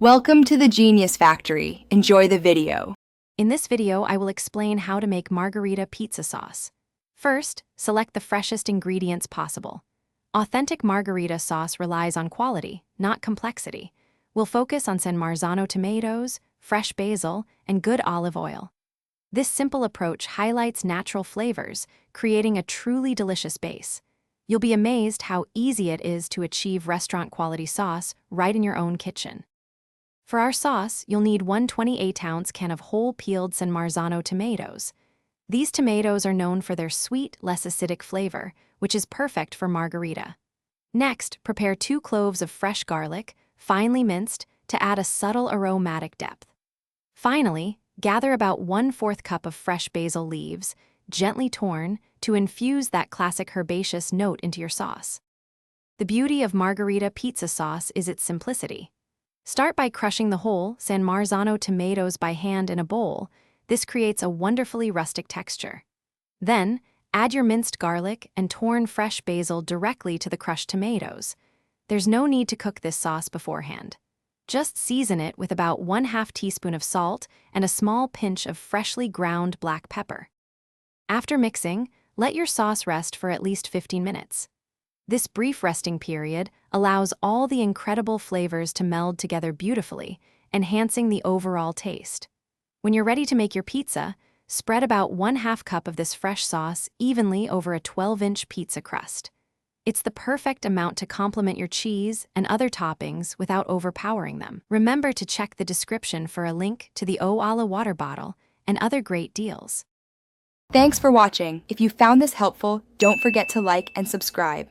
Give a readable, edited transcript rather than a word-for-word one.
Welcome to the Genius Factory. Enjoy the video. In this video, I will explain how to make Margherita pizza sauce. First, select the freshest ingredients possible. Authentic Margherita sauce relies on quality, not complexity. We'll focus on San Marzano tomatoes, fresh basil, and good olive oil. This simple approach highlights natural flavors, creating a truly delicious base. You'll be amazed how easy it is to achieve restaurant-quality sauce right in your own kitchen. For our sauce, you'll need 1 28-ounce can of whole peeled San Marzano tomatoes. These tomatoes are known for their sweet, less acidic flavor, which is perfect for Margherita. Next, prepare 2 cloves of fresh garlic, finely minced, to add a subtle aromatic depth. Finally, gather about 1/4 cup of fresh basil leaves, gently torn, to infuse that classic herbaceous note into your sauce. The beauty of Margherita pizza sauce is its simplicity. Start by crushing the whole San Marzano tomatoes by hand in a bowl. This creates a wonderfully rustic texture. Then, add your minced garlic and torn fresh basil directly to the crushed tomatoes. There's no need to cook this sauce beforehand. Just season it with about 1/2 teaspoon of salt and a small pinch of freshly ground black pepper. After mixing, let your sauce rest for at least 15 minutes. This brief resting period allows all the incredible flavors to meld together beautifully, enhancing the overall taste. When you're ready to make your pizza, spread about 1/2 cup of this fresh sauce evenly over a 12-inch pizza crust. It's the perfect amount to complement your cheese and other toppings without overpowering them. Remember to check the description for a link to the Eau à la water bottle and other great deals. Thanks for watching. If you found this helpful, don't forget to like and subscribe.